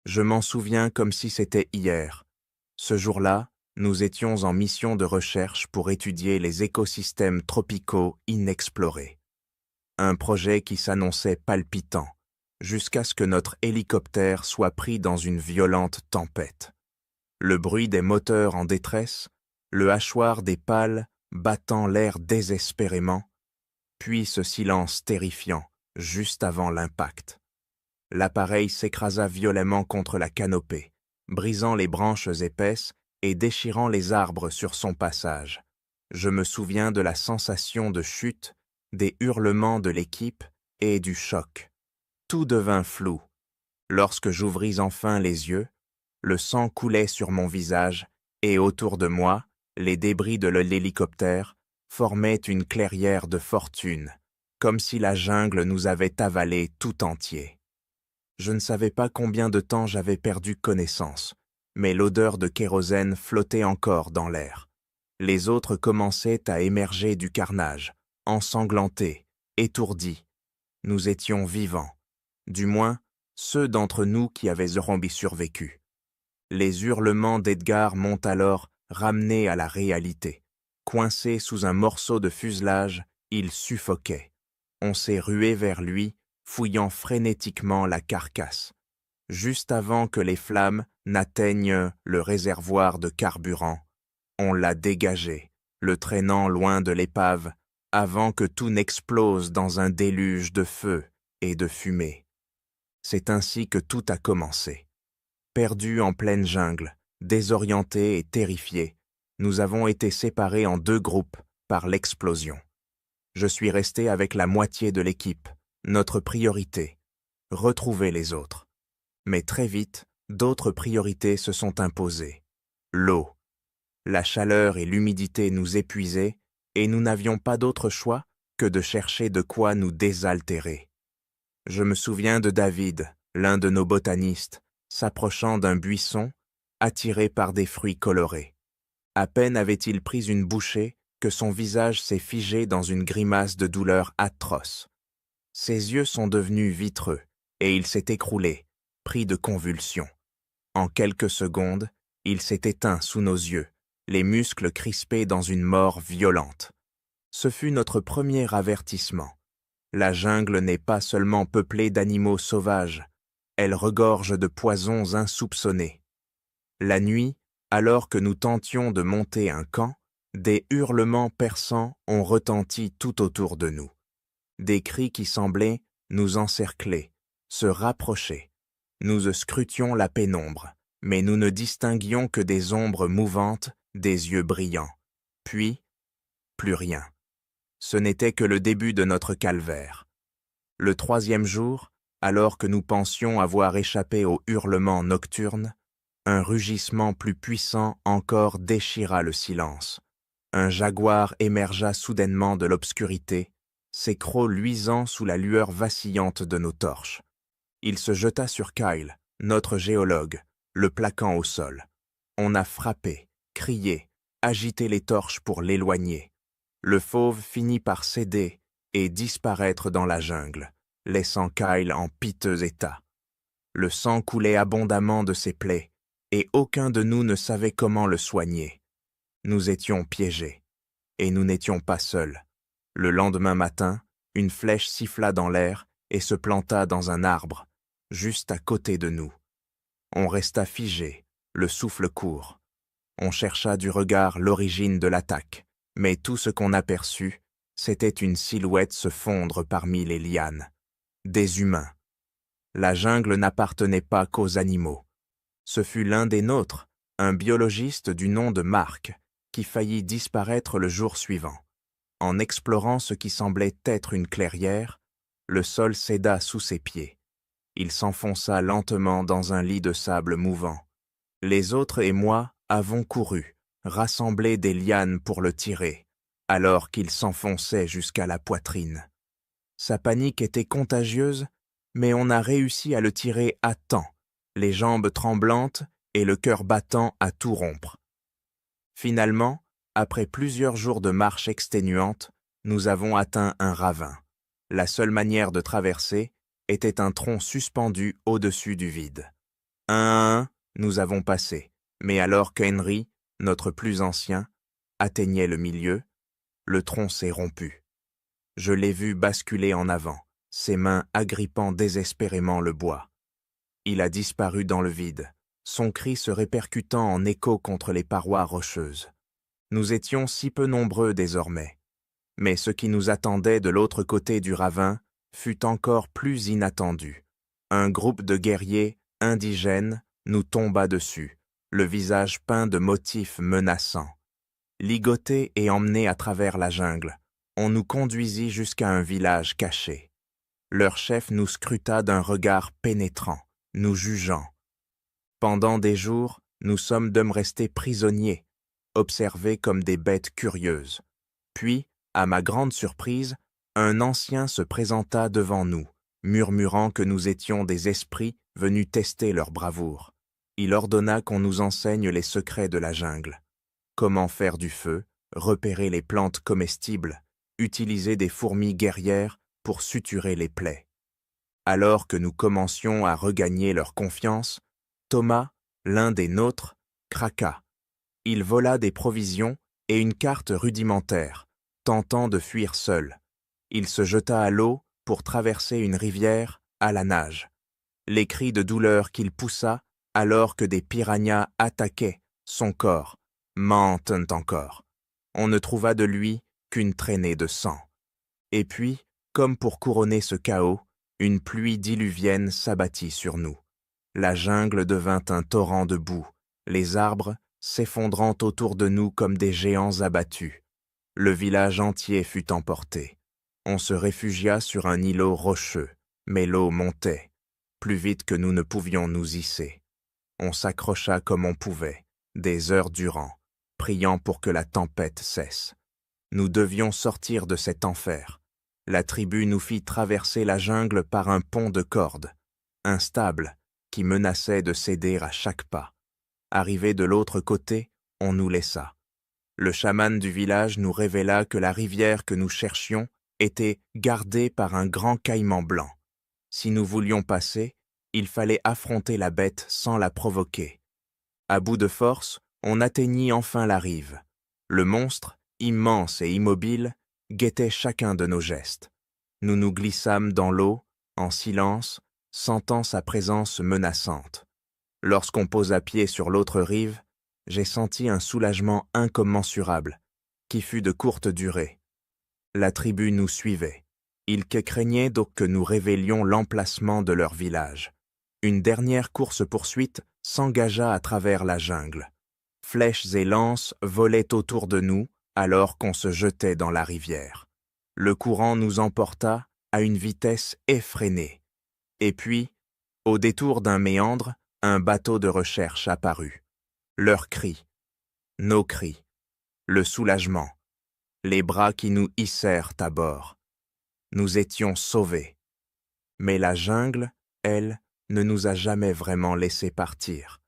Je m'en souviens comme si c'était hier. Ce jour-là, nous étions en mission de recherche pour étudier les écosystèmes tropicaux inexplorés. Un projet qui s'annonçait palpitant, jusqu'à ce que notre hélicoptère soit pris dans une violente tempête. Le bruit des moteurs en détresse, le hachoir des pales battant l'air désespérément, puis ce silence terrifiant, juste avant l'impact. L'appareil s'écrasa violemment contre la canopée, brisant les branches épaisses et déchirant les arbres sur son passage. Je me souviens de la sensation de chute, des hurlements de l'équipe et du choc. Tout devint flou. Lorsque j'ouvris enfin les yeux, le sang coulait sur mon visage et autour de moi, les débris de l'hélicoptère formaient une clairière de fortune, comme si la jungle nous avait avalés tout entiers. Je ne savais pas combien de temps j'avais perdu connaissance, mais l'odeur de kérosène flottait encore dans l'air. Les autres commençaient à émerger du carnage, ensanglantés, étourdis. Nous étions vivants, du moins ceux d'entre nous qui avaient survécu. Les hurlements d'Edgar m'ont alors ramené à la réalité. Coincé sous un morceau de fuselage, il suffoquait. On s'est rué vers lui, fouillant frénétiquement la carcasse, juste avant que les flammes n'atteignent le réservoir de carburant. On l'a dégagé, le traînant loin de l'épave, avant que tout n'explose dans un déluge de feu et de fumée. C'est ainsi que tout a commencé. Perdus en pleine jungle, désorientés et terrifiés, nous avons été séparés en 2 groupes par l'explosion. Je suis resté avec la moitié de l'équipe, notre priorité, retrouver les autres. Mais très vite, d'autres priorités se sont imposées. L'eau. La chaleur et l'humidité nous épuisaient et nous n'avions pas d'autre choix que de chercher de quoi nous désaltérer. Je me souviens de David, l'un de nos botanistes, s'approchant d'un buisson, attiré par des fruits colorés. À peine avait-il pris une bouchée que son visage s'est figé dans une grimace de douleur atroce. Ses yeux sont devenus vitreux et il s'est écroulé, pris de convulsions. En quelques secondes, il s'est éteint sous nos yeux, les muscles crispés dans une mort violente. Ce fut notre premier avertissement. La jungle n'est pas seulement peuplée d'animaux sauvages, elle regorge de poisons insoupçonnés. La nuit, alors que nous tentions de monter un camp, des hurlements perçants ont retenti tout autour de nous. Des cris qui semblaient nous encercler, se rapprocher. Nous scrutions la pénombre, mais nous ne distinguions que des ombres mouvantes, des yeux brillants. Puis, plus rien. Ce n'était que le début de notre calvaire. Le 3e jour, alors que nous pensions avoir échappé aux hurlements nocturnes, un rugissement plus puissant encore déchira le silence. Un jaguar émergea soudainement de l'obscurité, ses crocs luisant sous la lueur vacillante de nos torches. Il se jeta sur Kyle, notre géologue, le plaquant au sol. On a frappé, crié, agité les torches pour l'éloigner. Le fauve finit par céder et disparaître dans la jungle, laissant Kyle en piteux état. Le sang coulait abondamment de ses plaies, et aucun de nous ne savait comment le soigner. Nous étions piégés, et nous n'étions pas seuls. Le lendemain matin, une flèche siffla dans l'air et se planta dans un arbre, juste à côté de nous. On resta figé, le souffle court. On chercha du regard l'origine de l'attaque, mais tout ce qu'on aperçut, c'était une silhouette se fondre parmi les lianes. Des humains. La jungle n'appartenait pas qu'aux animaux. Ce fut l'un des nôtres, un biologiste du nom de Mark, qui faillit disparaître le jour suivant. En explorant ce qui semblait être une clairière, le sol céda sous ses pieds. Il s'enfonça lentement dans un lit de sable mouvant. Les autres et moi avons couru, rassemblé des lianes pour le tirer, alors qu'il s'enfonçait jusqu'à la poitrine. Sa panique était contagieuse, mais on a réussi à le tirer à temps, les jambes tremblantes et le cœur battant à tout rompre. Finalement, après plusieurs jours de marche exténuante, nous avons atteint un ravin. La seule manière de traverser était un tronc suspendu au-dessus du vide. Un à un, nous avons passé, mais alors qu'Henry, notre plus ancien, atteignait le milieu, le tronc s'est rompu. Je l'ai vu basculer en avant, ses mains agrippant désespérément le bois. Il a disparu dans le vide, son cri se répercutant en écho contre les parois rocheuses. Nous étions si peu nombreux désormais, mais ce qui nous attendait de l'autre côté du ravin fut encore plus inattendu. Un groupe de guerriers indigènes nous tomba dessus, le visage peint de motifs menaçants. Ligotés et emmenés à travers la jungle, on nous conduisit jusqu'à un village caché. Leur chef nous scruta d'un regard pénétrant, nous jugeant. Pendant des jours, nous sommes de me rester prisonniers, observés comme des bêtes curieuses. Puis, à ma grande surprise, un ancien se présenta devant nous, murmurant que nous étions des esprits venus tester leur bravoure. Il ordonna qu'on nous enseigne les secrets de la jungle. Comment faire du feu, repérer les plantes comestibles, utiliser des fourmis guerrières pour suturer les plaies. Alors que nous commencions à regagner leur confiance, Thomas, l'un des nôtres, craqua. Il vola des provisions et une carte rudimentaire, tentant de fuir seul. Il se jeta à l'eau pour traverser une rivière à la nage. Les cris de douleur qu'il poussa alors que des piranhas attaquaient son corps mentent encore. On ne trouva de lui qu'une traînée de sang. Et puis, comme pour couronner ce chaos, une pluie diluvienne s'abattit sur nous. La jungle devint un torrent de boue, les arbres s'effondrant autour de nous comme des géants abattus. Le village entier fut emporté. On se réfugia sur un îlot rocheux, mais l'eau montait, plus vite que nous ne pouvions nous hisser. On s'accrocha comme on pouvait, des heures durant, priant pour que la tempête cesse. Nous devions sortir de cet enfer. La tribu nous fit traverser la jungle par un pont de cordes, instable, qui menaçait de céder à chaque pas. Arrivés de l'autre côté, on nous laissa. Le chaman du village nous révéla que la rivière que nous cherchions était gardée par un grand caïman blanc. Si nous voulions passer, il fallait affronter la bête sans la provoquer. À bout de force, on atteignit enfin la rive. Le monstre, immense et immobile, guettait chacun de nos gestes. Nous nous glissâmes dans l'eau, en silence, sentant sa présence menaçante. Lorsqu'on posa pied sur l'autre rive, j'ai senti un soulagement incommensurable, qui fut de courte durée. La tribu nous suivait. Ils craignaient donc que nous révélions l'emplacement de leur village. Une dernière course-poursuite s'engagea à travers la jungle. Flèches et lances volaient autour de nous alors qu'on se jetait dans la rivière. Le courant nous emporta à une vitesse effrénée. Et puis, au détour d'un méandre, un bateau de recherche apparut. Leurs cris, nos cris, le soulagement, les bras qui nous hissèrent à bord. Nous étions sauvés. Mais la jungle, elle, ne nous a jamais vraiment laissé partir.